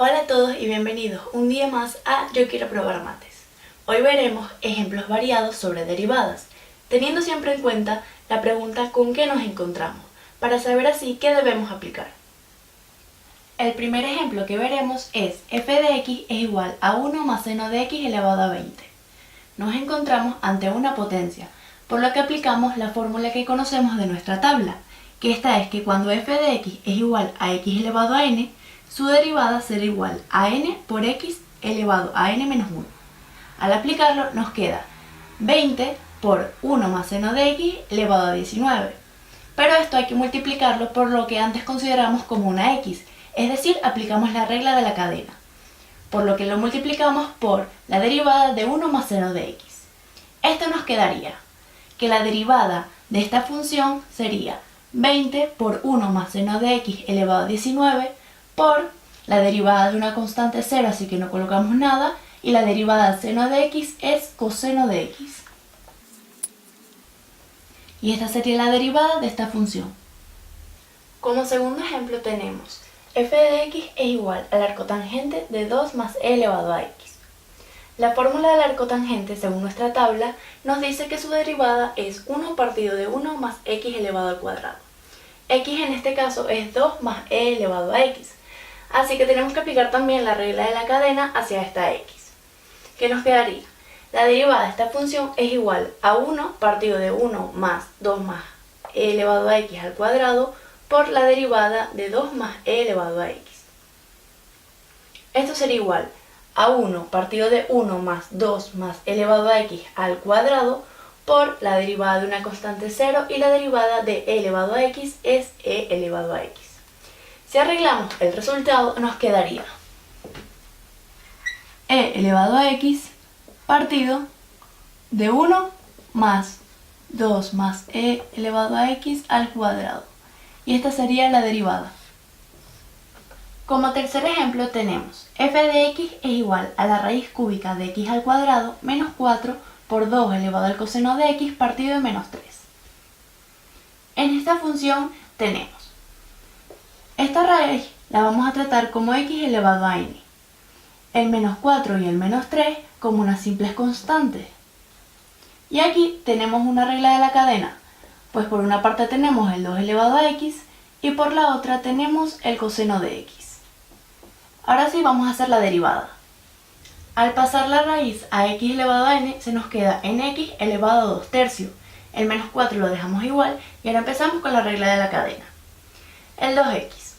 Hola a todos y bienvenidos un día más a Yo Quiero Probar Mates. Hoy veremos ejemplos variados sobre derivadas, teniendo siempre en cuenta la pregunta con qué nos encontramos, para saber así qué debemos aplicar. El primer ejemplo que veremos es f de x es igual a 1 más seno de x elevado a 20. Nos encontramos ante una potencia, por lo que aplicamos la fórmula que conocemos de nuestra tabla, que esta es que cuando f de x es igual a x elevado a n, su derivada será igual a n por x elevado a n menos 1. Al aplicarlo nos queda 20 por 1 más seno de x elevado a 19. Pero esto hay que multiplicarlo por lo que antes consideramos como una x, es decir, aplicamos la regla de la cadena. Por lo que lo multiplicamos por la derivada de 1 más seno de x. Esto nos quedaría que la derivada de esta función sería 20 por 1 más seno de x elevado a 19 por la derivada de una constante 0, así que no colocamos nada, y la derivada de seno de x es coseno de x. Y esta sería la derivada de esta función. Como segundo ejemplo tenemos f de x es igual al arcotangente de 2 más e elevado a x. La fórmula del arcotangente, según nuestra tabla, nos dice que su derivada es 1 partido de 1 más x elevado al cuadrado. X en este caso es 2 más e elevado a x. Así que tenemos que aplicar también la regla de la cadena hacia esta x. ¿Qué nos quedaría? La derivada de esta función es igual a 1 partido de 1 más 2 más e elevado a x al cuadrado por la derivada de 2 más e elevado a x. Esto sería igual a 1 partido de 1 más 2 más e elevado a x al cuadrado por la derivada de una constante 0 y la derivada de e elevado a x es e elevado a x. Si arreglamos el resultado nos quedaría e elevado a x partido de 1 más 2 más e elevado a x al cuadrado. Y esta sería la derivada. Como tercer ejemplo tenemos f de x es igual a la raíz cúbica de x al cuadrado menos 4 por 2 elevado al coseno de x partido de menos 3. En esta función tenemos esta raíz la vamos a tratar como x elevado a n, el menos 4 y el menos 3 como unas simples constantes. Y aquí tenemos una regla de la cadena, pues por una parte tenemos el 2 elevado a x y por la otra tenemos el coseno de x. Ahora sí vamos a hacer la derivada. Al pasar la raíz a x elevado a n se nos queda en x elevado a 2 tercios. El menos 4 lo dejamos igual y ahora empezamos con la regla de la cadena. El 2x.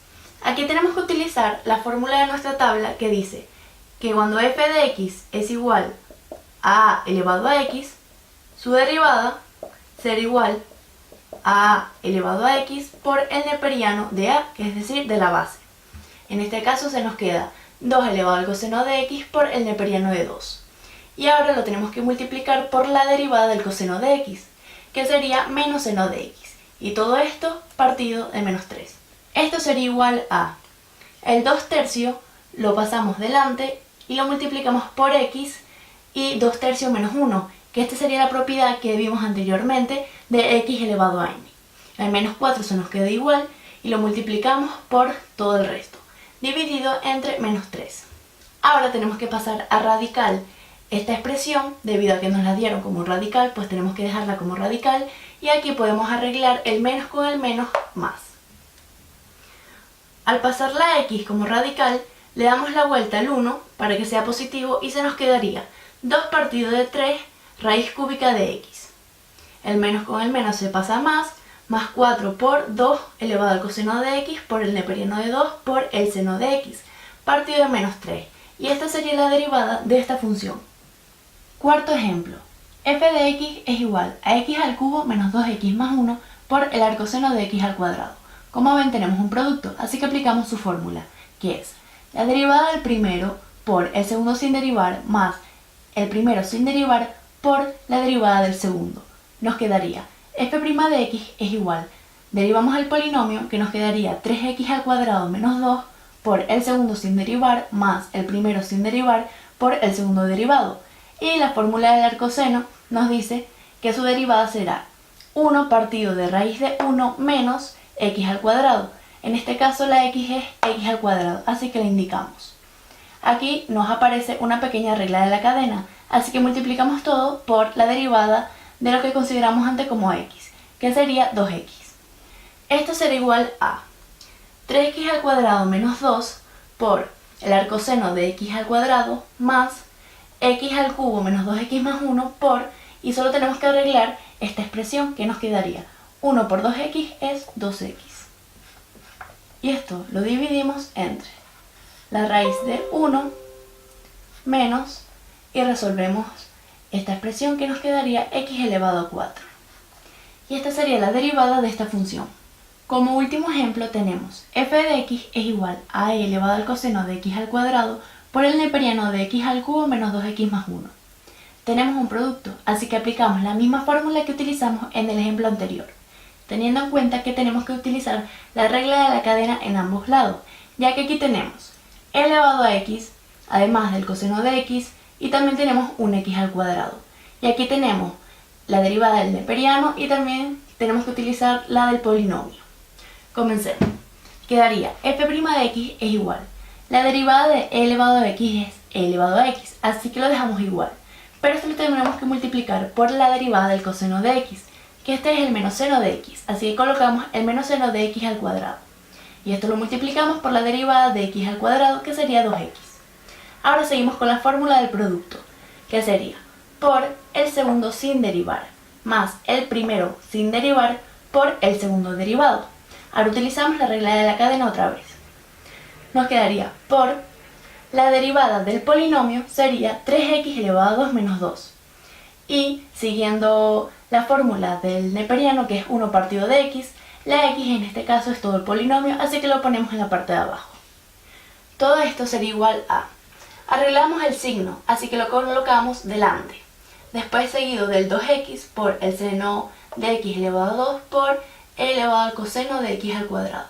Aquí tenemos que utilizar la fórmula de nuestra tabla que dice que cuando f de x es igual a elevado a x, su derivada será igual a elevado a x por el neperiano de a, que es decir, de la base. En este caso se nos queda 2 elevado al coseno de x por el neperiano de 2. Y ahora lo tenemos que multiplicar por la derivada del coseno de x, que sería menos seno de x. Y todo esto partido de menos 3. Esto sería igual a el 2 tercios, lo pasamos delante y lo multiplicamos por x y 2 tercios menos 1, que esta sería la propiedad que vimos anteriormente de x elevado a n. El menos 4 se nos queda igual y lo multiplicamos por todo el resto, dividido entre menos 3. Ahora tenemos que pasar a radical esta expresión, debido a que nos la dieron como un radical, pues tenemos que dejarla como radical y aquí podemos arreglar el menos con el menos más. Al pasar la x como radical, le damos la vuelta al 1 para que sea positivo y se nos quedaría 2 partido de 3 raíz cúbica de x. El menos con el menos se pasa más 4 por 2 elevado al coseno de x por el neperiano de 2 por el seno de x, partido de menos 3. Y esta sería la derivada de esta función. Cuarto ejemplo. F de x es igual a x al cubo menos 2x más 1 por el arcoseno de x al cuadrado. Como ven, tenemos un producto, así que aplicamos su fórmula, que es la derivada del primero por el segundo sin derivar más el primero sin derivar por la derivada del segundo. Nos quedaría f' de x es igual, derivamos el polinomio que nos quedaría 3x al cuadrado menos 2 por el segundo sin derivar más el primero sin derivar por el segundo derivado. Y la fórmula del arcoseno nos dice que su derivada será 1 partido de raíz de 1 menos x al cuadrado. En este caso la x es x al cuadrado, así que la indicamos. aquí nos aparece una pequeña regla de la cadena, así que multiplicamos todo por la derivada de lo que consideramos antes como x, que sería 2x. Esto será igual a 3x al cuadrado menos 2 por el arcoseno de x al cuadrado más x al cubo menos 2x más 1 por, y solo tenemos que arreglar esta expresión que nos quedaría 1 por 2x es 2x. Y esto lo dividimos entre la raíz de 1 menos, y resolvemos esta expresión que nos quedaría x elevado a 4. Y esta sería la derivada de esta función. Como último ejemplo tenemos f de x es igual a e elevado al coseno de x al cuadrado por el neperiano de x al cubo menos 2x más 1. Tenemos un producto, así que aplicamos la misma fórmula que utilizamos en el ejemplo anterior, teniendo en cuenta que tenemos que utilizar la regla de la cadena en ambos lados, ya que aquí tenemos e elevado a x, además del coseno de x, y también tenemos un x al cuadrado. Y aquí tenemos la derivada del neperiano y también tenemos que utilizar la del polinomio. Comencemos. Quedaría f' de x es igual. La derivada de e elevado a x es e elevado a x, así que lo dejamos igual. Pero esto lo tenemos que multiplicar por la derivada del coseno de x, que este es el menos seno de x, así que colocamos el menos seno de x al cuadrado. Y esto lo multiplicamos por la derivada de x al cuadrado, que sería 2x. Ahora seguimos con la fórmula del producto, que sería por el segundo sin derivar, más el primero sin derivar por el segundo derivado. Ahora utilizamos la regla de la cadena otra vez. Nos quedaría por la derivada del polinomio sería 3x elevado a 2 menos 2. Y siguiendo la fórmula del neperiano, que es 1 partido de x, la x en este caso es todo el polinomio, así que lo ponemos en la parte de abajo. Todo esto sería igual a, arreglamos el signo, así que lo colocamos delante. Después seguido del 2x por el seno de x elevado a 2 por e elevado al coseno de x al cuadrado.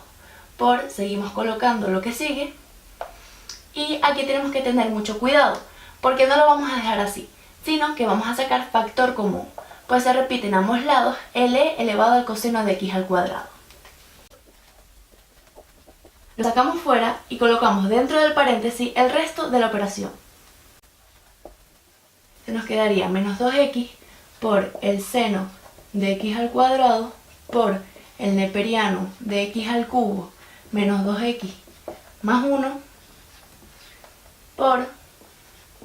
Por, seguimos colocando lo que sigue. Y aquí tenemos que tener mucho cuidado, porque no lo vamos a dejar así, sino que vamos a sacar factor común, pues se repite en ambos lados el e elevado al coseno de x al cuadrado. Lo sacamos fuera y colocamos dentro del paréntesis el resto de la operación. Se nos quedaría menos 2x por el seno de x al cuadrado por el neperiano de x al cubo menos 2x más 1 por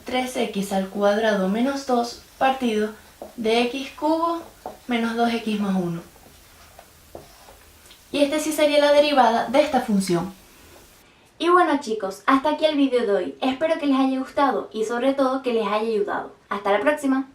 3x al cuadrado menos 2 partido de x cubo menos 2x más 1. Y este sí sería la derivada de esta función. Y bueno chicos, hasta aquí el vídeo de hoy. Espero que les haya gustado y sobre todo que les haya ayudado. Hasta la próxima.